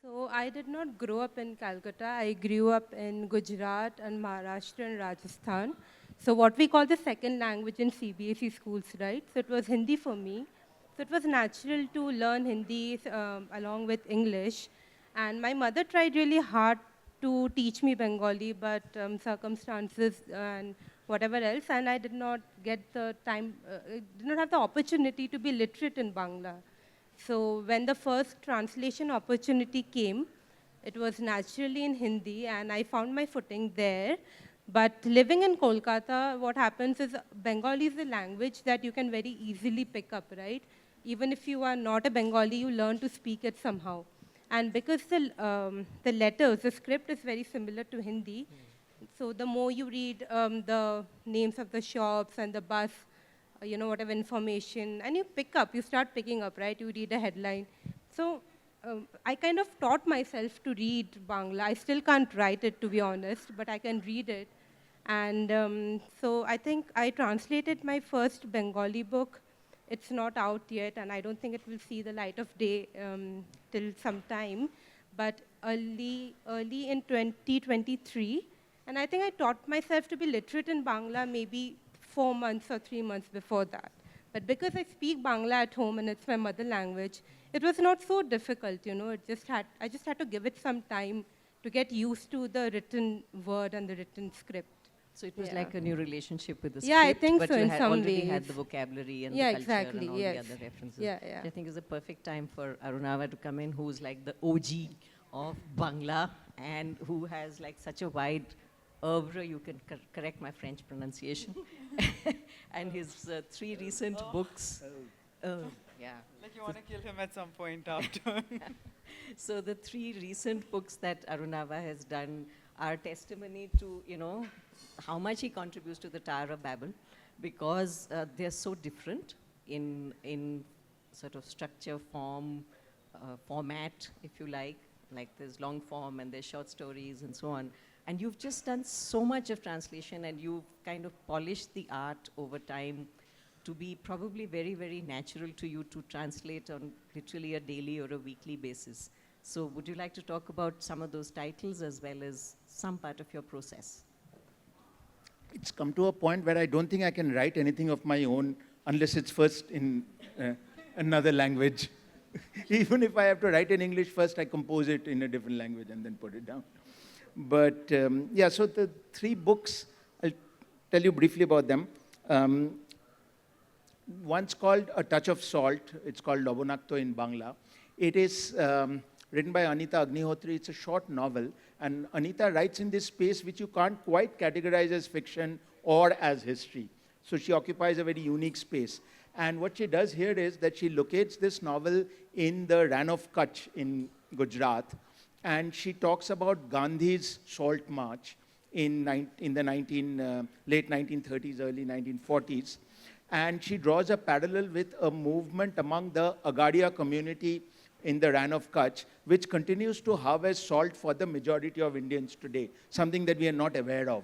So I did not grow up in Calcutta. I grew up in Gujarat and Maharashtra and Rajasthan. So what we call the second language in CBSE schools, right? So it was Hindi for me. So it was natural to learn Hindi along with English. And my mother tried really hard to teach me Bengali, but circumstances and whatever else, and I did not get the time, did not have the opportunity to be literate in Bangla. So when the first translation opportunity came, it was naturally in Hindi, and I found my footing there. But living in Kolkata, what happens is Bengali is a language that you can very easily pick up, right? Even if you are not a Bengali, you learn to speak it somehow. And because the letters, the script is very similar to Hindi, so the more you read the names of the shops and the bus, whatever information, and you start picking up, right? You read a headline. So I kind of taught myself to read Bangla. I still can't write it, to be honest, but I can read it. And so I think I translated my first Bengali book. It's not out yet, and I don't think it will see the light of day till some time, but early in 2023. And I think I taught myself to be literate in Bangla maybe 4 months or 3 months before that. But because I speak Bangla at home and it's my mother language, it was not so difficult, I just had to give it some time to get used to the written word and the written script. So it was like a new relationship with the Yeah, I script, think but so, you in had some already ways. had the vocabulary and Yeah, the culture exactly, and all yes. the other references. Yeah, yeah. I think it's a perfect time for Arunava to come in, who's like the OG of Bangla and who has like such a wide oeuvre, you can correct my French pronunciation, and his three recent books. Yeah. Like you want to kill him at some point after. So the three recent books that Arunava has done are testimony to, how much he contributes to the Tower of Babel, because they're so different in sort of structure, form, format, if you like. Like there's long form and there's short stories and so on. And you've just done so much of translation, and you've kind of polished the art over time to be probably very, very natural to you to translate on literally a daily or a weekly basis. So would you like to talk about some of those titles as well as some part of your process? It's come to a point where I don't think I can write anything of my own unless it's first in another language. Even if I have to write in English first, I compose it in a different language and then put it down. But yeah, so the three books, I'll tell you briefly about them. One's called A Touch of Salt. It's called Lobonakto in Bangla. It is written by Anita Agnihotri. It's a short novel. And Anita writes in this space which you can't quite categorize as fiction or as history. So she occupies a very unique space. And what she does here is that she locates this novel in the Ran of Kutch in Gujarat. And she talks about Gandhi's Salt March in the late 1930s, early 1940s. And she draws a parallel with a movement among the Agadia community in the Ran of Kutch, which continues to harvest salt for the majority of Indians today, something that we are not aware of.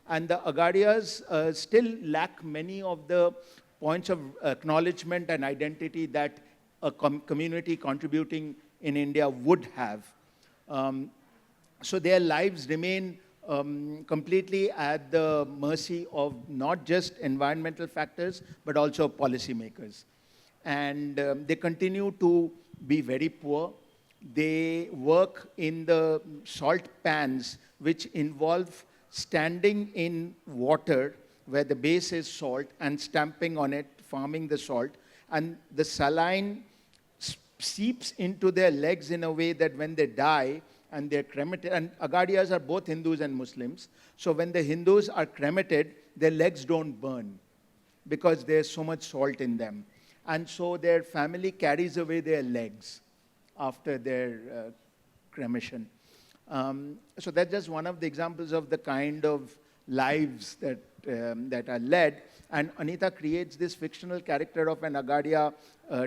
And the Agadias still lack many of the points of acknowledgement and identity that a community contributing in India would have. So their lives remain completely at the mercy of not just environmental factors, but also policymakers. And they continue to be very poor. They work in the salt pans, which involve standing in water where the base is salt and stamping on it, farming the salt. And the saline seeps into their legs in a way that when they die and they're cremated, and Agadias are both Hindus and Muslims, so when the Hindus are cremated, their legs don't burn because there's so much salt in them. And so their family carries away their legs after their cremation. So that's just one of the examples of the kind of lives that are led. And Anita creates this fictional character of an Agadia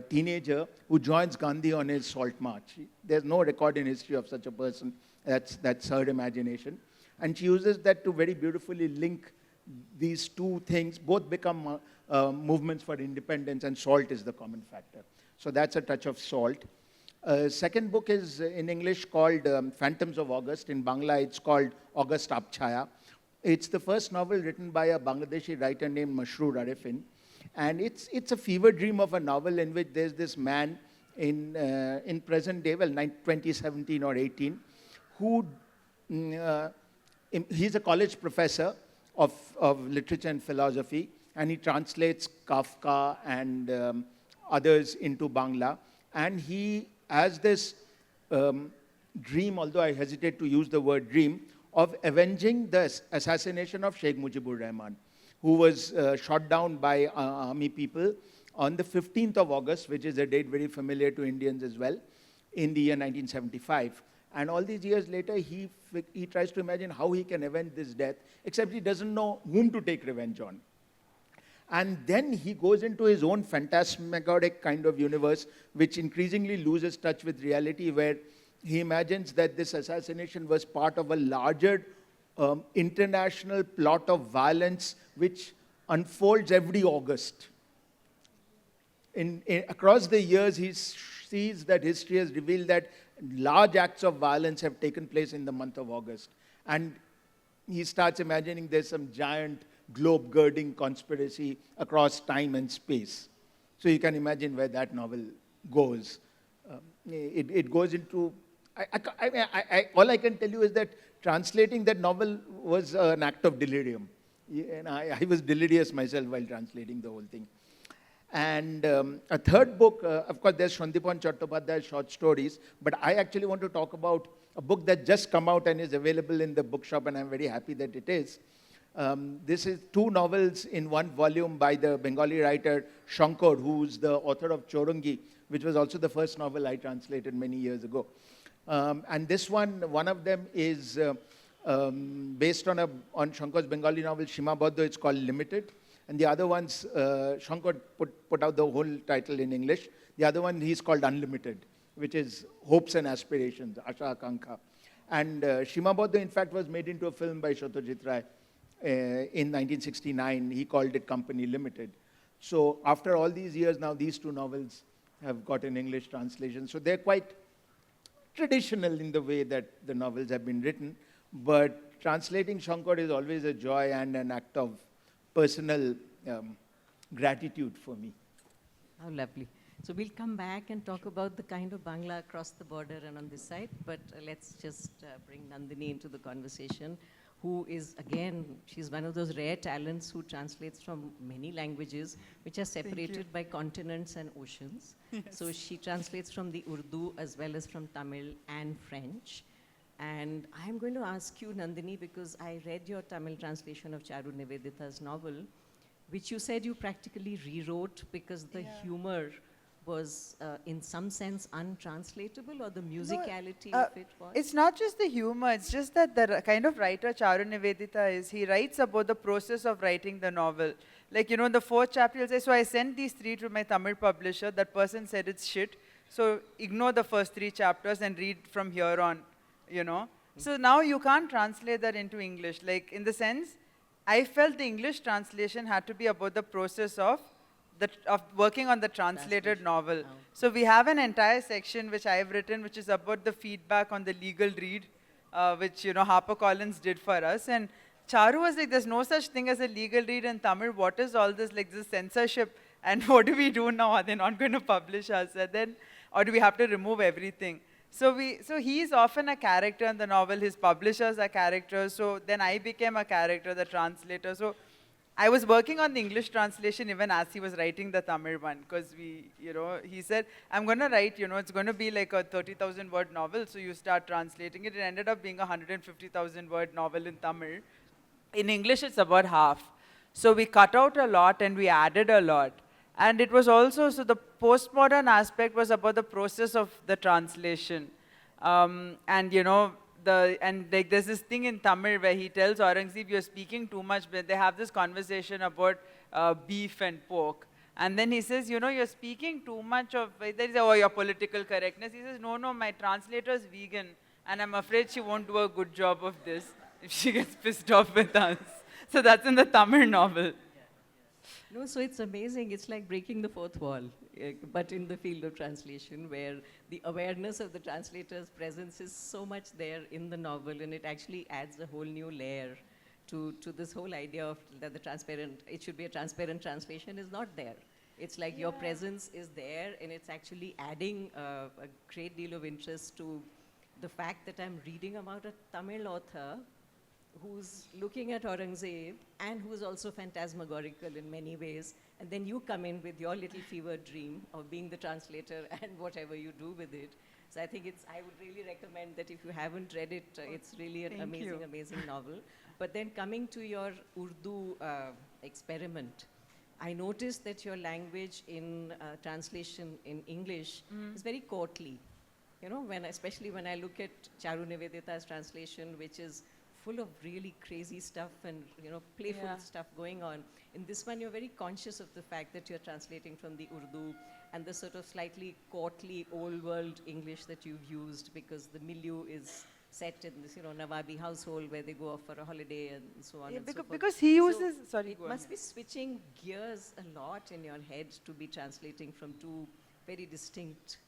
teenager who joins Gandhi on his salt march. There's no record in history of such a person. That's her imagination. And she uses that to very beautifully link these two things. Both become movements for independence, and salt is the common factor. So that's A Touch of Salt. Second book is in English called Phantoms of August. In Bangla, it's called August Abchaya. It's the first novel written by a Bangladeshi writer named Masroor Arifin. And it's a fever dream of a novel in which there's this man in present day, well, 2017 or 18, who he's a college professor of literature and philosophy, and he translates Kafka and others into Bangla. And he has this dream, although I hesitate to use the word dream, of avenging the assassination of Sheikh Mujibur Rahman, who was shot down by army people on the 15th of August, which is a date very familiar to Indians as well, in the year 1975. And all these years later, he tries to imagine how he can avenge this death, except he doesn't know whom to take revenge on. And then he goes into his own phantasmagoric kind of universe, which increasingly loses touch with reality, where he imagines that this assassination was part of a larger international plot of violence which unfolds every August. Across the years, he sees that history has revealed that large acts of violence have taken place in the month of August. And he starts imagining there's some giant globe-girding conspiracy across time and space. So you can imagine where that novel goes. It goes into... all I can tell you is that translating that novel was an act of delirium. And I was delirious myself while translating the whole thing. And a third book, of course, there's Shandipan Chattopadhyay's short stories, but I actually want to talk about a book that just come out and is available in the bookshop, and I'm very happy that it is. This is 2 novels in 1 volume by the Bengali writer Shankar, who's the author of Chorangi, which was also the first novel I translated many years ago. And this one of them is based on Shankar's Bengali novel Shimabadda. It's called Limited. And the other ones, Shankar put out the whole title in English. The other one, he's called Unlimited, which is Hopes and Aspirations, Asha Akanksha. And Shimabadda, in fact, was made into a film by Satyajit Ray in 1969. He called it Company Limited. So after all these years now, these 2 novels have got an English translation. So they're quite traditional in the way that the novels have been written. But translating Shankar is always a joy and an act of personal gratitude for me. How lovely. So we'll come back and talk about the kind of Bangla across the border and on this side, but let's just bring Nandini into the conversation, who is, again, she's one of those rare talents who translates from many languages, which are separated by continents and oceans. Yes. So she translates from the Urdu as well as from Tamil and French. And I'm going to ask you, Nandini, because I read your Tamil translation of Charu Nivedita's novel, which you said you practically rewrote because the humor was, in some sense, untranslatable, or the musicality of it was? It's not just the humor, it's just that the kind of writer Charu Nivedita is, he writes about the process of writing the novel. Like, you know, the 4th chapter, he'll say, so I sent these 3 to my Tamil publisher, that person said it's shit, so ignore the first 3 chapters and read from here on. You know, so now you can't translate that into English. Like, in the sense, I felt the English translation had to be about the process of working on the translated novel. Oh. So we have an entire section which I've written, which is about the feedback on the legal read, which, you know, HarperCollins did for us. And Charu was like, there's no such thing as a legal read in Tamil. What is all this, like, this censorship? And what do we do now? Are they not going to publish us? And then, or do we have to remove everything? So he's often a character in the novel, his publishers are characters, so then I became a character, the translator. So I was working on the English translation even as he was writing the Tamil one, because he said, I'm going to write, it's going to be like a 30,000 word novel, so you start translating it. It ended up being a 150,000 word novel in Tamil. In English, it's about half. So we cut out a lot and we added a lot. And it was also, so the postmodern aspect was about the process of the translation. And like there's this thing in Tamil where he tells Aurangzeb, you're speaking too much, but they have this conversation about beef and pork. And then he says, you're speaking too much of, they say, oh, your political correctness. He says, no, my translator's vegan, and I'm afraid she won't do a good job of this if she gets pissed off with us. So that's in the Tamil novel. No, so it's amazing. It's like breaking the fourth wall, but in the field of translation, where the awareness of the translator's presence is so much there in the novel, and it actually adds a whole new layer to this whole idea of that the transparent, it should be a transparent translation, is not there. It's like your presence is there, and it's actually adding a great deal of interest to the fact that I'm reading about a Tamil author who's looking at Aurangzeb and who's also phantasmagorical in many ways. And then you come in with your little fever dream of being the translator and whatever you do with it. So I think I would really recommend that if you haven't read it, it's really an amazing, amazing novel. But then coming to your Urdu experiment, I noticed that your language in translation in English is very courtly. You know, especially when I look at Charu Nivedita's translation, which is full of really crazy stuff and, you know, playful stuff going on. In this one, you're very conscious of the fact that you're translating from the Urdu and the sort of slightly courtly old world English that you've used, because the milieu is set in this, you know, Nawabi household where they go off for a holiday and so on and so forth. Because he uses, So it must be switching gears a lot in your head to be translating from two very distinct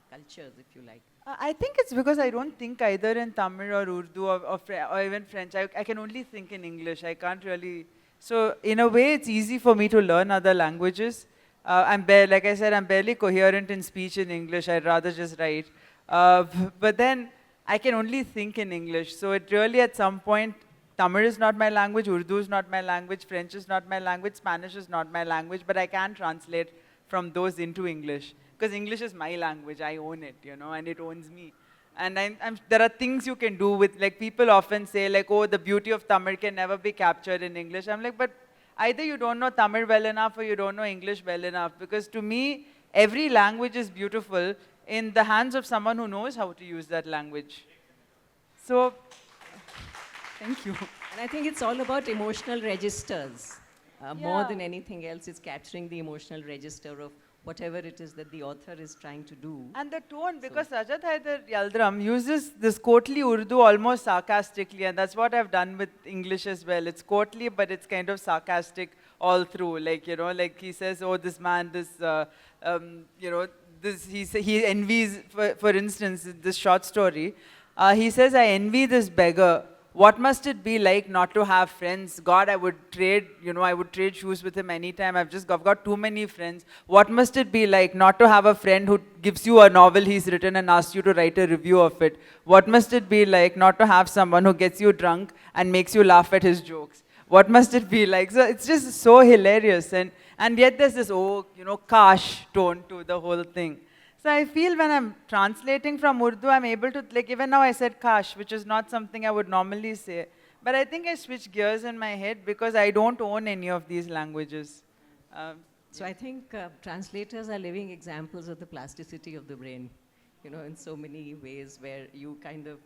cultures, if you like. I think it's because I don't think either in Tamil or Urdu or even French. I can only think in English. I can't really. So in a way, it's easy for me to learn other languages. Like I said, I'm barely coherent in speech in English. I'd rather just write. But then I can only think in English. So it really, at some point, Tamil is not my language, Urdu is not my language, French is not my language, Spanish is not my language, but I can translate from those into English. Because English is my language, I own it, you know, and it owns me. And there are things you can do with, like, people often say, like, oh, the beauty of Tamil can never be captured in English. I'm like, but either you don't know Tamil well enough or you don't know English well enough. Because to me, every language is beautiful in the hands of someone who knows how to use that language. So, thank you. And I think it's all about emotional registers. More than anything else, it's capturing the emotional register of whatever it is that the author is trying to do. And the tone, because Rajat Haider Yaldram uses this courtly Urdu almost sarcastically, and that's what I've done with English as well. It's courtly, but it's kind of sarcastic all through. Like, you know, like he says, oh, this man, you know, he envies, for instance, this short story, he says, I envy this beggar. What must it be like not to have friends? God, I would trade shoes with him anytime. I've got too many friends. What must it be like not to have a friend who gives you a novel he's written and asks you to write a review of it? What must it be like not to have someone who gets you drunk and makes you laugh at his jokes? What must it be like? So it's just so hilarious. And yet there's this, oh, you know, kash tone to the whole thing. So I feel when I'm translating from Urdu, I'm able to, like, even now I said kash, which is not something I would normally say. But I think I switch gears in my head because I don't own any of these languages. So I think translators are living examples of the plasticity of the brain, you know, in so many ways, where you kind of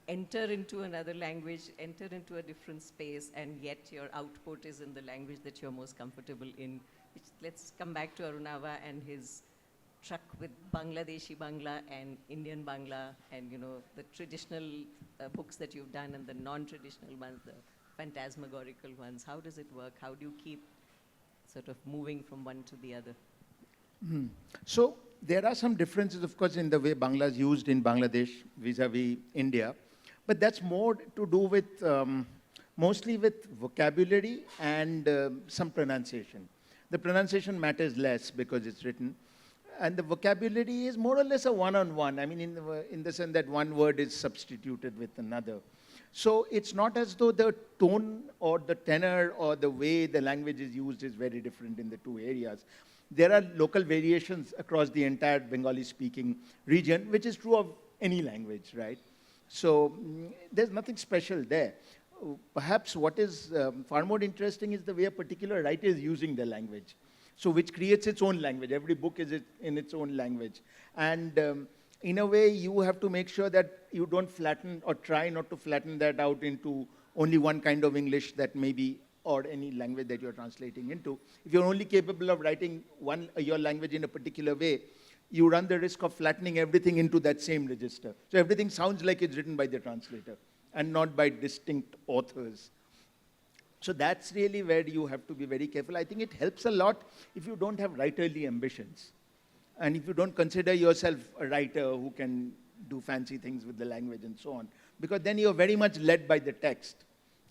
enter into another language, enter into a different space, and yet your output is in the language that you're most comfortable in. Let's come back to Arunava and his truck with Bangladeshi Bangla and Indian Bangla, and, you know, the traditional books that you've done and the non-traditional ones, the phantasmagorical ones. How does it work? How do you keep sort of moving from one to the other? So there are some differences, of course, in the way Bangla is used in Bangladesh vis-a-vis India, but that's more to do with, mostly with vocabulary and some pronunciation. The pronunciation matters less because it's written. And the vocabulary is more or less a one-on-one. I mean, in the sense that one word is substituted with another. So it's not as though the tone or the tenor or the way the language is used is very different in the two areas. There are local variations across the entire Bengali-speaking region, which is true of any language, right? So there's nothing special there. Perhaps what is far more interesting is the way a particular writer is using the language. So which creates its own language. Every book is in its own language. And in a way, you have to make sure that you don't flatten or try not to flatten that out into only one kind of English that maybe, or any language that you're translating into. If you're only capable of writing your language in a particular way, you run the risk of flattening everything into that same register. So everything sounds like it's written by the translator and not by distinct authors. So that's really where you have to be very careful. I think it helps a lot if you don't have writerly ambitions. And if you don't consider yourself a writer who can do fancy things with the language and so on. Because then you're very much led by the text.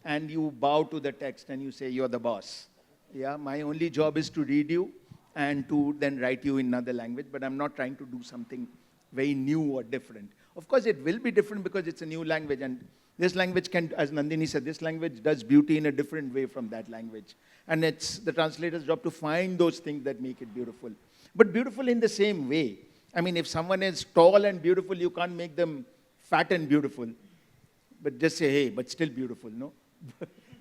And you bow to the text and you say, you're the boss. Yeah, my only job is to read you and to then write you in another language, but I'm not trying to do something very new or different. Of course, it will be different because it's a new language, and this language can, as Nandini said, this language does beauty in a different way from that language. And it's the translator's job to find those things that make it beautiful. But beautiful in the same way. I mean, if someone is tall and beautiful, you can't make them fat and beautiful. But just say, hey, but still beautiful, no?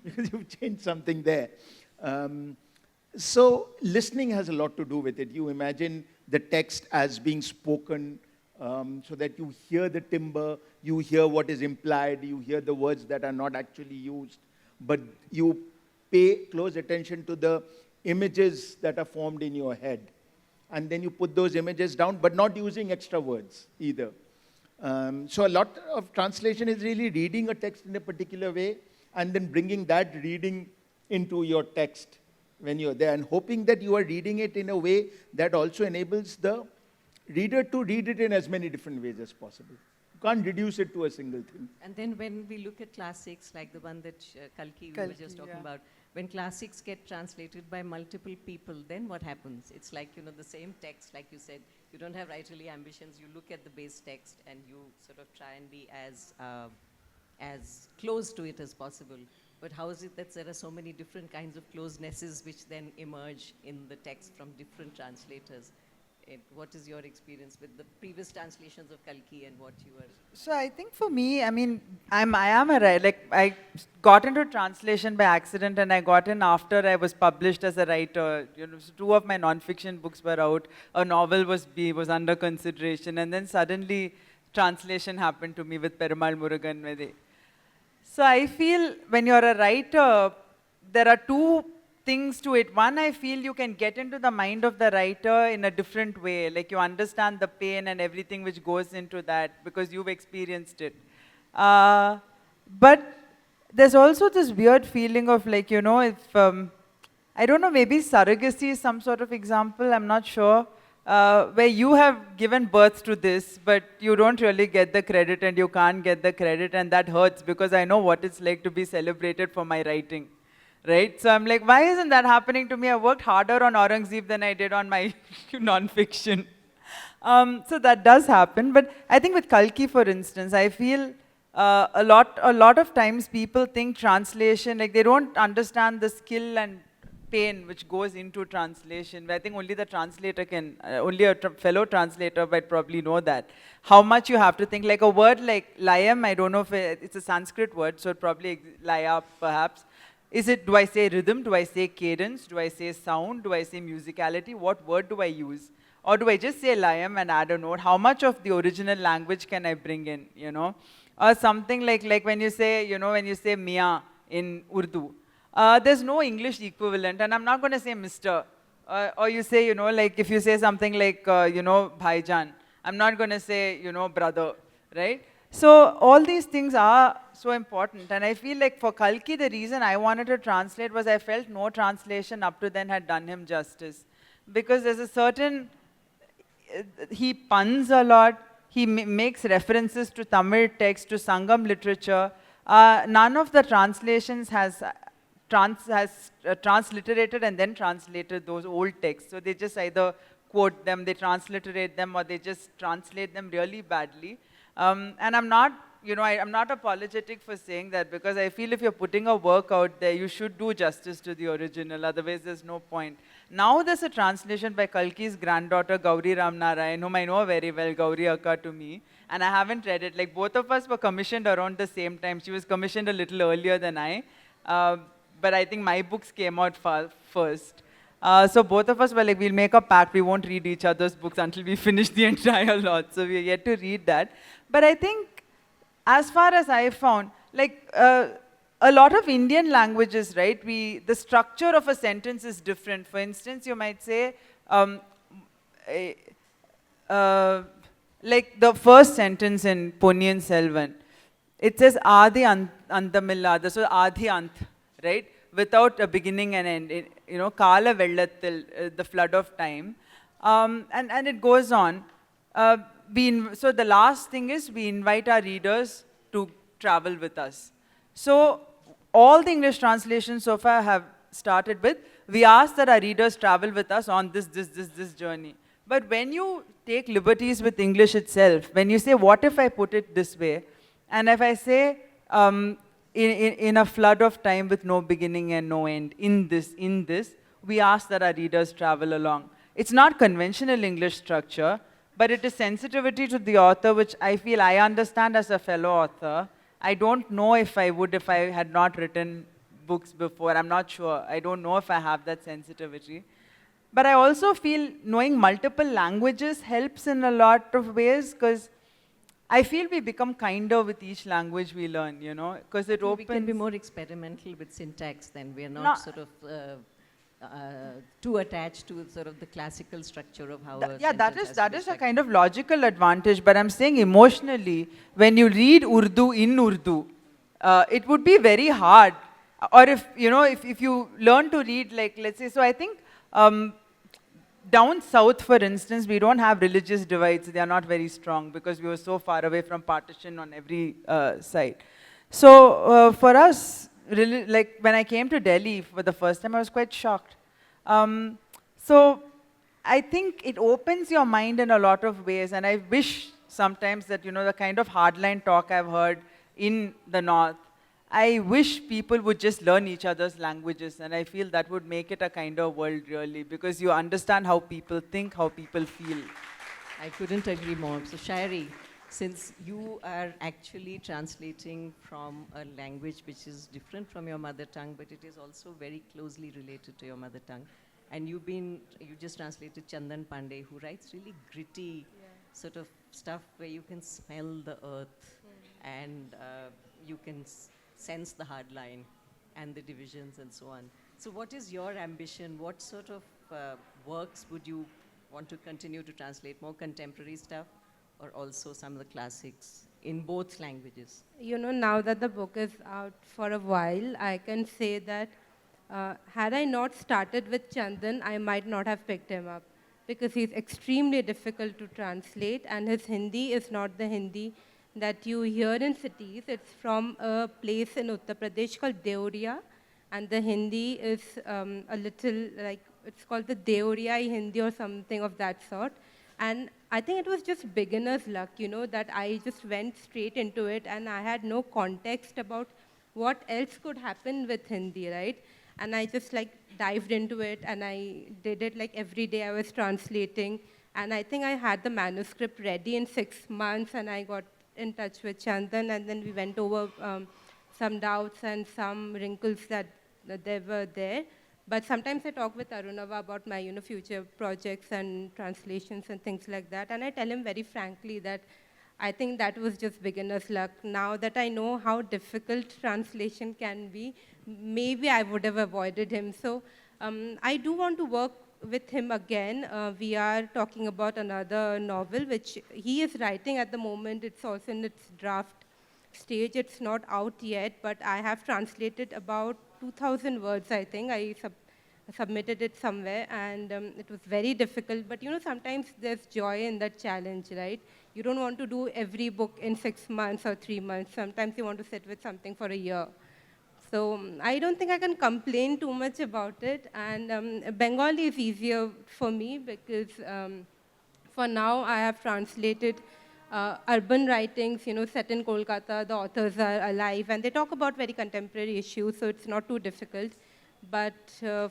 Because you've changed something there. So listening has a lot to do with it. You imagine the text as being spoken so that you hear the timbre, you hear what is implied, you hear the words that are not actually used, but you pay close attention to the images that are formed in your head. And then you put those images down, but not using extra words either. So a lot of translation is really reading a text in a particular way and then bringing that reading into your text when you're there, and hoping that you are reading it in a way that also enables the reader to read it in as many different ways as possible. You can't reduce it to a single thing. And then when we look at classics, like the one that Kalki we were just talking about, when classics get translated by multiple people, then what happens? It's like, you know, the same text, like you said, you don't have writerly ambitions, you look at the base text and you sort of try and be as close to it as possible. But how is it that there are so many different kinds of closenesses which then emerge in the text from different translators? What is your experience with the previous translations of Kalki and what you are? So I think for me, I mean, I am a writer. Like, I got into translation by accident, and I got in after I was published as a writer. You know, so 2 of my non-fiction books were out. A novel was under consideration, and then suddenly translation happened to me with Perumal Murugan. So I feel when you're a writer, there are 2 things to it. One, I feel you can get into the mind of the writer in a different way. Like, you understand the pain and everything which goes into that because you've experienced it. But there's also this weird feeling of, like, you know, if, I don't know, maybe surrogacy is some sort of example, I'm not sure. Where you have given birth to this, but you don't really get the credit and you can't get the credit, and that hurts because I know what it's like to be celebrated for my writing, right? So I'm like, why isn't that happening to me? I worked harder on Aurangzeb than I did on my non-fiction. So that does happen, but I think with Kalki, for instance, I feel a lot of times people think translation, like they don't understand the skill and pain which goes into translation. I think only the translator can, only a fellow translator might probably know that. How much you have to think, like a word like layam, I don't know if it's a Sanskrit word, so it probably laya perhaps. Is it, do I say rhythm, do I say cadence, do I say sound, do I say musicality, what word do I use? Or do I just say layam and add a note? How much of the original language can I bring in, you know? Or something like when you say, you know, when you say Mia in Urdu, there's no English equivalent, and I'm not going to say Mr. Or you say, you know, like if you say something like, you know, Bhaijan, I'm not going to say, you know, brother, right? So all these things are so important, and I feel like for Kalki, the reason I wanted to translate was I felt no translation up to then had done him justice. Because there's a certain, he puns a lot, he makes references to Tamil text, to Sangam literature. None of the translations has transliterated and then translated those old texts. So they just either quote them, they transliterate them, or they just translate them really badly. And I'm not, you know, I'm not apologetic for saying that, because I feel if you're putting a work out there, you should do justice to the original, otherwise there's no point. Now there's a translation by Kalki's granddaughter, Gauri Ramnarayan, whom I know very well, Gauri Akka to me, and I haven't read it. Like, both of us were commissioned around the same time. She was commissioned a little earlier than I. But I think my books came out first. So both of us were like, we'll make a pact, we won't read each other's books until we finish the entire lot. So we're yet to read that. But I think, as far as I found, like a lot of Indian languages, right, the structure of a sentence is different. For instance, you might say, like the first sentence in Ponniyin Selvan, it says Adi Andamillada, so Adi Anth, right? without a beginning and end. You know, Kala Vellathil, the flood of time. And it goes on. So the last thing is we invite our readers to travel with us. So all the English translations so far have started with, we ask that our readers travel with us on this journey. But when you take liberties with English itself, when you say, what if I put it this way? And if I say, in a flood of time with no beginning and no end, in this, we ask that our readers travel along. It's not conventional English structure, but it is sensitivity to the author, which I feel I understand as a fellow author. I don't know if I would if I had not written books before. I'm not sure. I don't know if I have that sensitivity. But I also feel knowing multiple languages helps in a lot of ways, because I feel we become kinder with each language we learn, you know, because it opens... We can be more experimental with syntax then. We are not sort of too attached to sort of the classical structure of how yeah, that is a kind of logical advantage, but I'm saying emotionally, when you read Urdu in Urdu, it would be very hard. Or if, you know, if you learn to read, like, let's say, so I think down south, for instance, we don't have religious divides. They are not very strong because we were so far away from partition on every side. So for us, really, like when I came to Delhi for the first time, I was quite shocked. So I think it opens your mind in a lot of ways, and I wish sometimes that, you know, the kind of hardline talk I've heard in the north, I wish people would just learn each other's languages, and I feel that would make it a kinder world, really, because you understand how people think, how people feel. I couldn't agree more. So Sayari, since you are actually translating from a language which is different from your mother tongue, but it is also very closely related to your mother tongue, and you just translated Chandan Pandey, who writes really gritty sort of stuff where you can smell the earth and you can sense the hard line and the divisions and so on. So what is your ambition? What sort of works would you want to continue to translate? More contemporary stuff, or also some of the classics in both languages? You know, now that the book is out for a while, I can say that had I not started with Chandan, I might not have picked him up, because he's extremely difficult to translate, and his Hindi is not the Hindi that you hear in cities. It's from a place in Uttar Pradesh called Deoria, and the Hindi is a little like, it's called the Deoriai Hindi or something of that sort. And I think it was just beginner's luck, you know, that I just went straight into it, and I had no context about what else could happen with Hindi, right? And I just like dived into it, and I did it like every day I was translating. And I think I had the manuscript ready in 6 months, and I got in touch with Chandan, and then we went over some doubts and some wrinkles that they were there. But sometimes I talk with Arunava about my, you know, future projects and translations and things like that, and I tell him very frankly that I think that was just beginner's luck. Now that I know how difficult translation can be, maybe I would have avoided him. So I do want to work with him again. We are talking about another novel, which he is writing at the moment. It's also in its draft stage. It's not out yet, but I have translated about 2,000 words, I think. I submitted it somewhere, and it was very difficult. But, you know, sometimes there's joy in that challenge, right? You don't want to do every book in 6 months or 3 months. Sometimes you want to sit with something for a year. So I don't think I can complain too much about it. And Bengali is easier for me because for now I have translated urban writings, you know, set in Kolkata. The authors are alive, and they talk about very contemporary issues, so it's not too difficult. But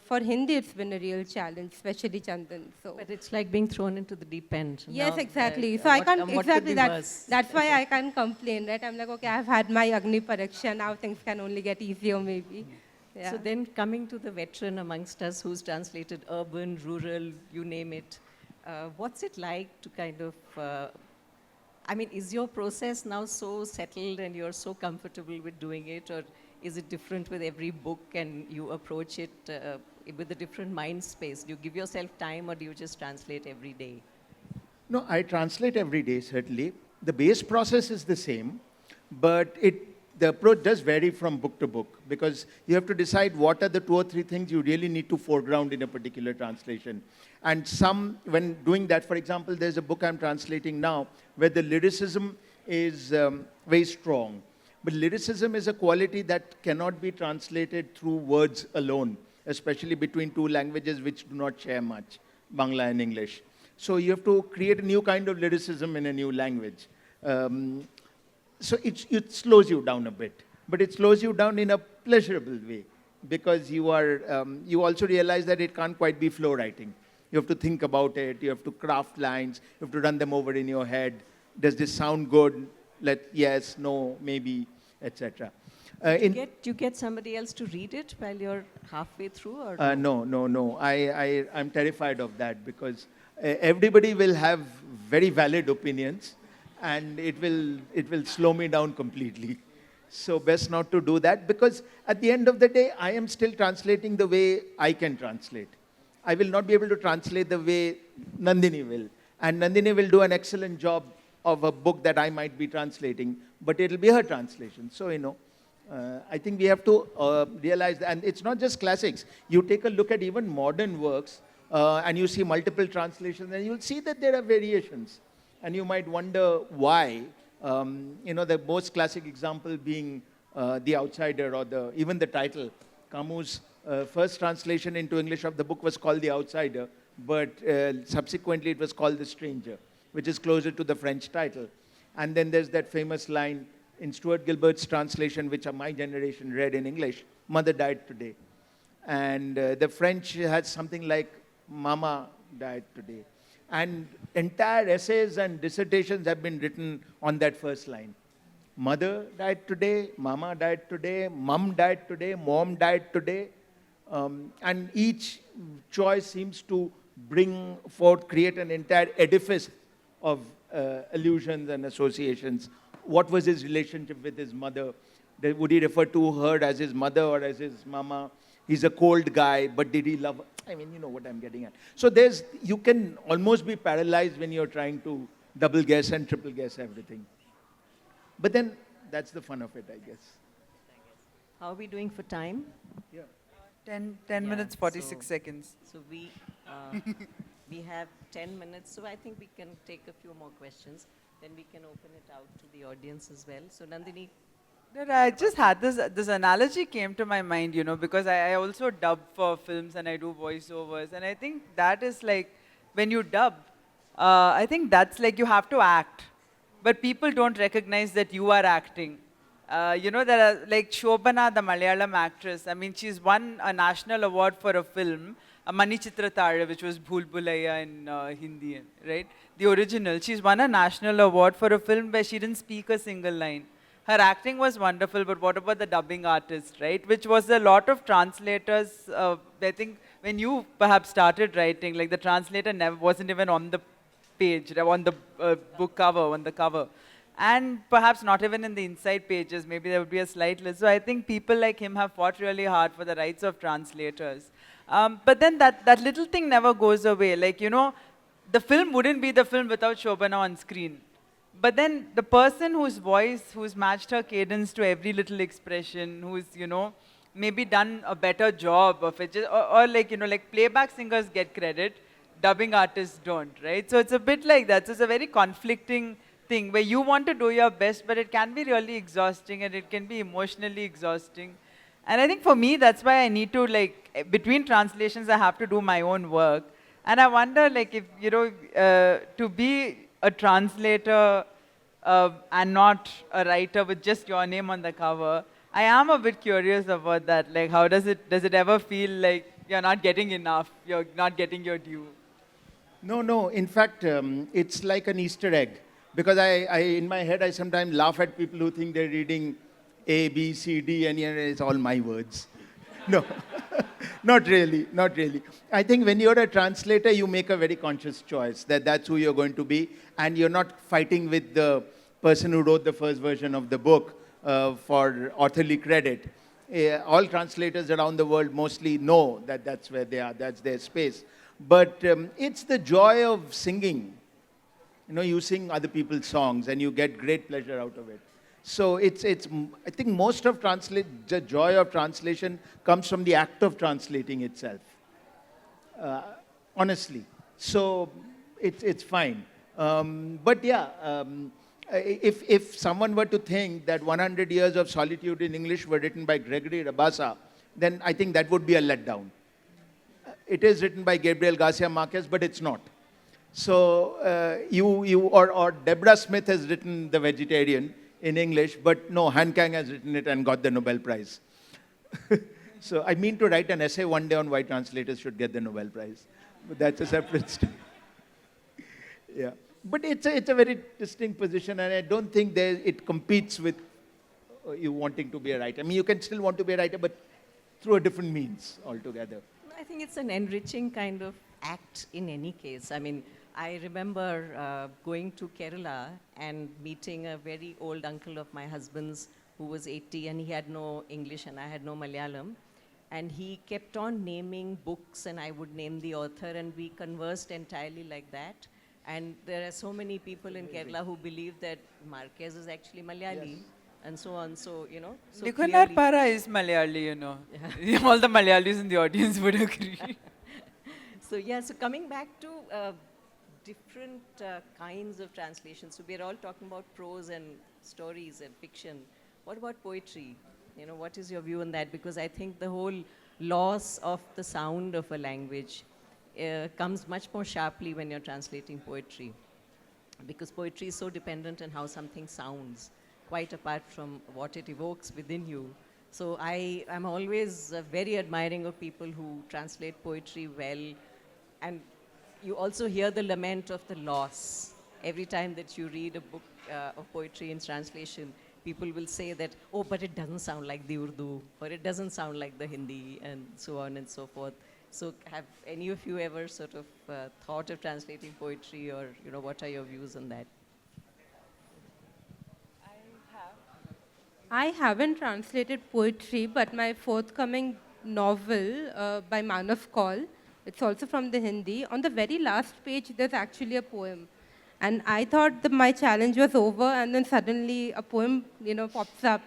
for Hindi, it's been a real challenge, especially Chandan. So. But it's like being thrown into the deep end. Yes, now, exactly. So I can't, exactly, that's why I can't complain, right? I'm like, okay, I've had my Agni Pariksha, now things can only get easier maybe. Yeah. So then coming to the veteran amongst us who's translated urban, rural, you name it, what's it like to kind of, I mean, is your process now so settled and you're so comfortable with doing it, or is it different with every book and you approach it with a different mind space? Do you give yourself time, or do you just translate every day? No, I translate every day, certainly. The base process is the same, but it the approach does vary from book to book because you have to decide what are the 2 or 3 things you really need to foreground in a particular translation. And some, when doing that, for example, there's a book I'm translating now where the lyricism is very strong. But lyricism is a quality that cannot be translated through words alone, especially between 2 languages which do not share much, Bangla and English. So you have to create a new kind of lyricism in a new language. So it slows you down a bit, but it slows you down in a pleasurable way because you also realize that it can't quite be flow writing. You have to think about it, you have to craft lines, you have to run them over in your head. Does this sound good? Yes, no, maybe, etc. Do you get somebody else to read it while you're halfway through? Or No. I'm terrified of that because everybody will have very valid opinions and it will slow me down completely. So best not to do that because at the end of the day, I am still translating the way I can translate. I will not be able to translate the way Nandini will. And Nandini will do an excellent job of a book that I might be translating, but it'll be her translation. So, I think we have to realize that, and it's not just classics. You take a look at even modern works, and you see multiple translations, and you'll see that there are variations. And you might wonder why. The most classic example being The Outsider, or even the title. Camus' first translation into English of the book was called The Outsider, but subsequently it was called The Stranger, which is closer to the French title. And then there's that famous line in Stuart Gilbert's translation, which my generation read in English, Mother died today. And the French has something like Mama died today. And entire essays and dissertations have been written on that first line. Mother died today, Mama died today, Mum died today, Mom died today. And each choice seems to bring forth, create an entire edifice of allusions and associations. What was his relationship with his mother? Would he refer to her as his mother or as his mama? He's a cold guy, but did he love her? I mean, you know what I'm getting at. So you can almost be paralyzed when you're trying to double guess and triple guess everything. But then that's the fun of it, I guess. How are we doing for time? Yeah. 10 minutes, 46 seconds. So we have 10 minutes, so I think we can take a few more questions. Then we can open it out to the audience as well. So Nandini. I just had this analogy came to my mind, because I also dub for films and I do voiceovers. And I think that is like, when you dub, I think that's like you have to act. But people don't recognize that you are acting. There are like Shobana, the Malayalam actress. I mean, she's won a national award for a film, Manichitra, which was Bhool Bhulaiya in Hindi, right? The original. She's won a national award for a film where she didn't speak a single line. Her acting was wonderful, but what about the dubbing artist, right? Which was a lot of translators. I think when you perhaps started writing, like the translator wasn't even on the page, on the book cover, on the cover. And perhaps not even in the inside pages, maybe there would be a slight list. So I think people like him have fought really hard for the rights of translators. But then that little thing never goes away. Like, the film wouldn't be the film without Shobana on screen. But then the person whose voice, who's matched her cadence to every little expression, who's, maybe done a better job of it, or like playback singers get credit, dubbing artists don't, right? So it's a bit like that. So it's a very conflicting thing where you want to do your best, but it can be really exhausting and it can be emotionally exhausting. And I think for me, that's why I need to, between translations, I have to do my own work. And I wonder, if, to be a translator and not a writer with just your name on the cover, I am a bit curious about that. Like, how does it ever feel like you're not getting enough, you're not getting your due? No. In fact, it's like an Easter egg. Because I in my head, I sometimes laugh at people who think they're reading A, B, C, D, and it's all my words. No, not really. I think when you're a translator, you make a very conscious choice that that's who you're going to be, and you're not fighting with the person who wrote the first version of the book for authorly credit. All translators around the world mostly know that that's where they are, that's their space. But it's the joy of singing. You sing other people's songs and you get great pleasure out of it. So I think most of the joy of translation comes from the act of translating itself. Honestly. So it's fine. But yeah, if someone were to think that 100 Years of Solitude in English were written by Gregory Rabassa, then I think that would be a letdown. It is written by Gabriel Garcia Marquez, but it's not. So or Deborah Smith has written The Vegetarian in English, but no, Han Kang has written it and got the Nobel Prize. So I mean to write an essay one day on why translators should get the Nobel Prize. But that's a separate story. Yeah. But it's a very distinct position, and I don't think it competes with you wanting to be a writer. I mean, you can still want to be a writer, but through a different means altogether. I think it's an enriching kind of act in any case. I mean, I remember going to Kerala and meeting a very old uncle of my husband's who was 80, and he had no English and I had no Malayalam. And he kept on naming books, and I would name the author, and we conversed entirely like that. And there are so many people in Kerala who believe that Marquez is actually Malayali. Yes. And so on, so, you know. So Nikunar Para is Malayali, you know. Yeah. All the Malayalis in the audience would agree. So, yeah, so coming back to different kinds of translations. So, we're all talking about prose and stories and fiction. What about poetry? You know, what is your view on that? Because I think the whole loss of the sound of a language comes much more sharply when you're translating poetry. Because poetry is so dependent on how something sounds, quite apart from what it evokes within you. So I am always very admiring of people who translate poetry well. And you also hear the lament of the loss. Every time that you read a book of poetry in translation, people will say that, oh, but it doesn't sound like the Urdu, or it doesn't sound like the Hindi, and so on and so forth. So have any of you ever sort of thought of translating poetry, or, you know, what are your views on that? I haven't translated poetry, but my forthcoming novel by Manav Kaul, it's also from the Hindi. On the very last page, there's actually a poem. And I thought that my challenge was over, and then suddenly a poem, you know, pops up.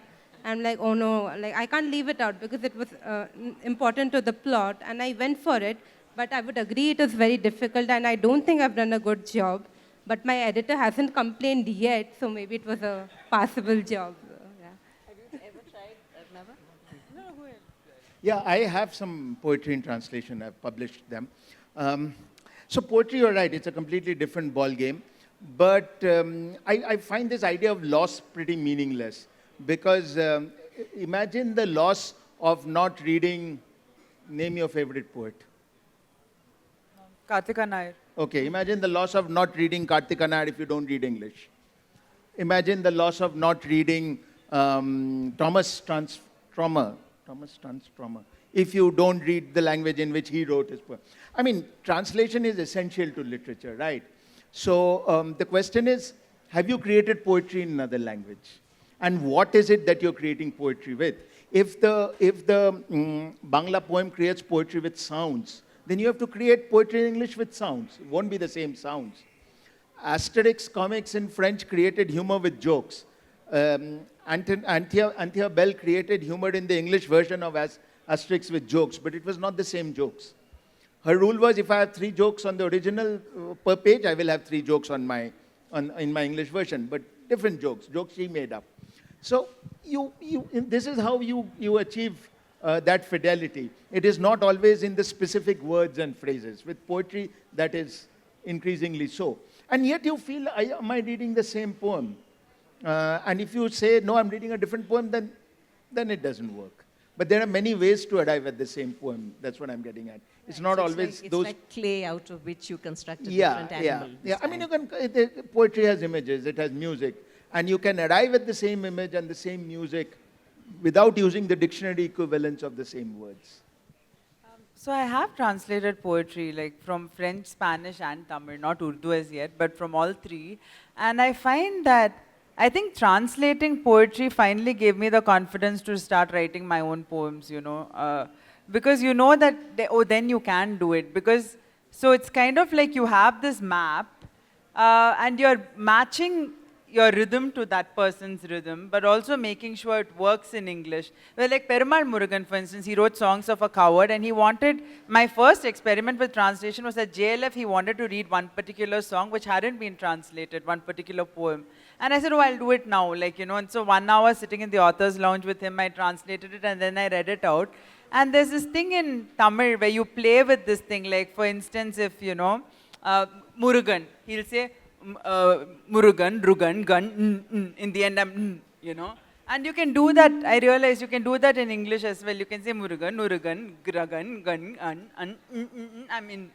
I'm like, oh no, like I can't leave it out because it was important to the plot, and I went for it. But I would agree it is very difficult, and I don't think I've done a good job. But my editor hasn't complained yet, so maybe it was a passable job. Yeah. Have you ever tried, Arunava? No, go ahead. Yeah, I have some poetry in translation. I've published them. So poetry, you're right, it's a completely different ball game. But I find this idea of loss pretty meaningless. Because imagine the loss of not reading, name your favorite poet. Kartika Nair. Okay, imagine the loss of not reading Kartika Nair if you don't read English. Imagine the loss of not reading Thomas Transtromer if you don't read the language in which he wrote his poem. I mean, translation is essential to literature, right? So the question is, have you created poetry in another language? And what is it that you're creating poetry with? If the Bangla poem creates poetry with sounds, then you have to create poetry in English with sounds. It won't be the same sounds. Asterix comics in French created humor with jokes. Anthea Bell created humor in the English version of Asterix with jokes, but it was not the same jokes. Her rule was, if I have 3 jokes on the original per page, I will have 3 jokes in my English version, but different jokes she made up. So this is how you achieve that fidelity. It is not always in the specific words and phrases. With poetry, that is increasingly so. And yet you feel, am I reading the same poem? And if you say, no, I'm reading a different poem, then it doesn't work. But there are many ways to arrive at the same poem. That's what I'm getting at. It's not so always it's those... It's like clay out of which you construct a different animal. Yeah. I mean, poetry has images, it has music. And you can arrive at the same image and the same music without using the dictionary equivalents of the same words. So I have translated poetry, like from French, Spanish, and Tamil, not Urdu as yet, but from all 3. And I find that I think translating poetry finally gave me the confidence to start writing my own poems, you know, because you know that, then you can do it. Because, so it's kind of like you have this map, and you're matching your rhythm to that person's rhythm, but also making sure it works in English. Well, like Perumal Murugan, for instance, he wrote Songs of a Coward, and he wanted, my first experiment with translation was at JLF, he wanted to read one particular song which hadn't been translated, one particular poem. And I said, oh, I'll do it now, like, you know, and so 1 hour sitting in the author's lounge with him, I translated it, and then I read it out. And there's this thing in Tamil where you play with this thing, like, for instance, if, you know, Murugan, he'll say, Murugan, Rugan, Gun, in the end, you know. And you can do that, I realize you can do that in English as well. You can say Murugan, Nurugan, Gragan, Gun, I mean.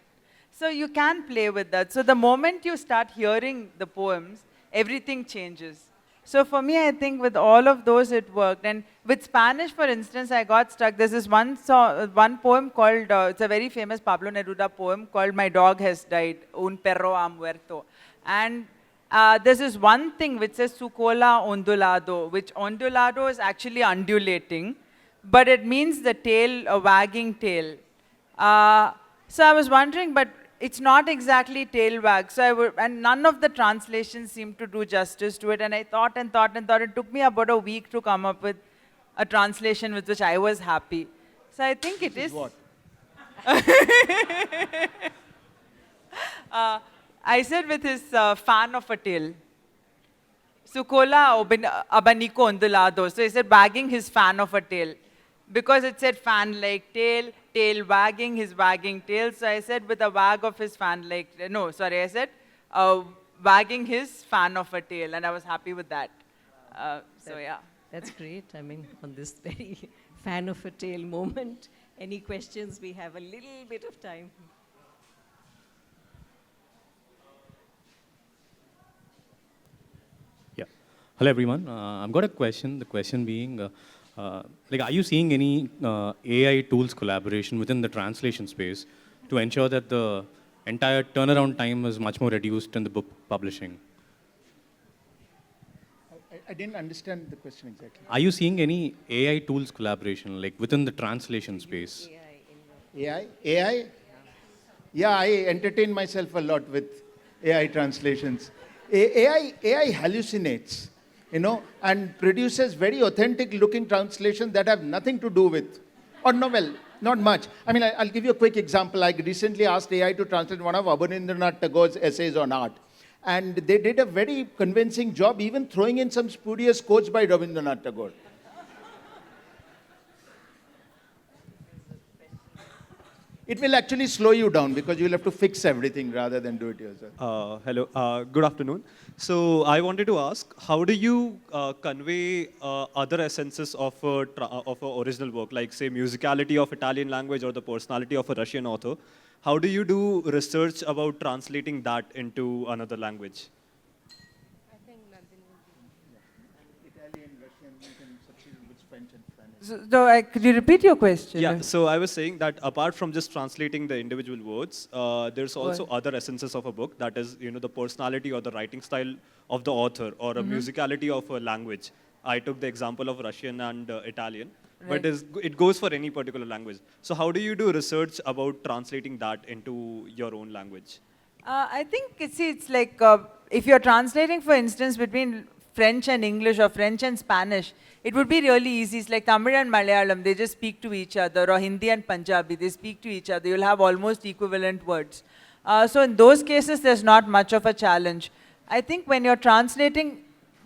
So you can play with that. So the moment you start hearing the poems, everything changes. So for me, I think with all of those, it worked. And with Spanish, for instance, I got stuck. There's this one poem called, it's a very famous Pablo Neruda poem called My Dog Has Died, Un Perro Ha Muerto. And there's this one thing which says Sucola ondulado, which ondulado is actually undulating, but it means the tail, a wagging tail. So I was wondering, but it's not exactly tail wag. So and none of the translations seemed to do justice to it. And I thought and thought and thought. It took me about a week to come up with a translation with which I was happy. So I think it is. What? I said with his fan of a tail. Sucola abanico ondulado. So he said wagging his fan of a tail. Because it said fan like tail, tail wagging his wagging tail. So I said with a wag of his fan like, no, sorry, I said wagging his fan of a tail. And I was happy with that. So yeah. That's great. I mean, on this very fan of a tail moment, any questions? We have a little bit of time. Yeah. Hello, everyone. I've got a question. The question being, like, are you seeing any AI tools collaboration within the translation space to ensure that the entire turnaround time is much more reduced in the book publishing? I didn't understand the question exactly. Are you seeing any AI tools collaboration, like within the translation space? AI? AI? Yeah, I entertain myself a lot with AI translations. AI hallucinates, you know, and produces very authentic looking translations that have nothing to do with, or no, well, not much. I mean, I'll give you a quick example. I recently asked AI to translate one of Abanindranath Tagore's essays on art. And they did a very convincing job, even throwing in some spurious quotes by Rabindranath Tagore. It will actually slow you down because you'll have to fix everything rather than do it yourself. Hello, good afternoon. So I wanted to ask, how do you convey other essences of a original work, like say musicality of Italian language or the personality of a Russian author? How do you do research about translating that into another language? I think Nandini will be. Italian, Russian, you can substitute with French and Spanish. So could you repeat your question? Yeah, so I was saying that apart from just translating the individual words, there's also other essences of a book, that is, you know, the personality or the writing style of the author or a musicality of a language. I took the example of Russian and Italian. Right. But it goes for any particular language. So how do you do research about translating that into your own language? I think, it's like, if you're translating, for instance, between French and English or French and Spanish, it would be really easy. It's like Tamil and Malayalam, they just speak to each other, or Hindi and Punjabi, they speak to each other. You'll have almost equivalent words. So in those cases, there's not much of a challenge. I think when you're translating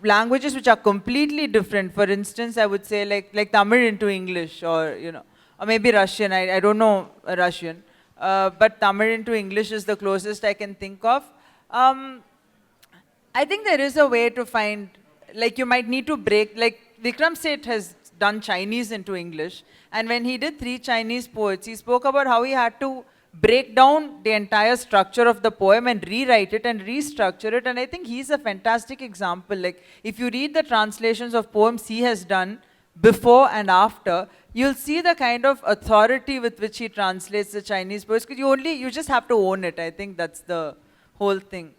languages which are completely different, for instance, I would say like Tamil into English, or, you know, or maybe Russian. I don't know Russian, but Tamil into English is the closest I can think of. I think there is a way to find, like, you might need to break, like Vikram Seth has done Chinese into English, and when he did 3 Chinese poets, he spoke about how he had to break down the entire structure of the poem and rewrite it and restructure it. And I think he's a fantastic example. Like, if you read the translations of poems he has done before and after, you'll see the kind of authority with which he translates the Chinese poets, because you just have to own it. I think that's the whole thing.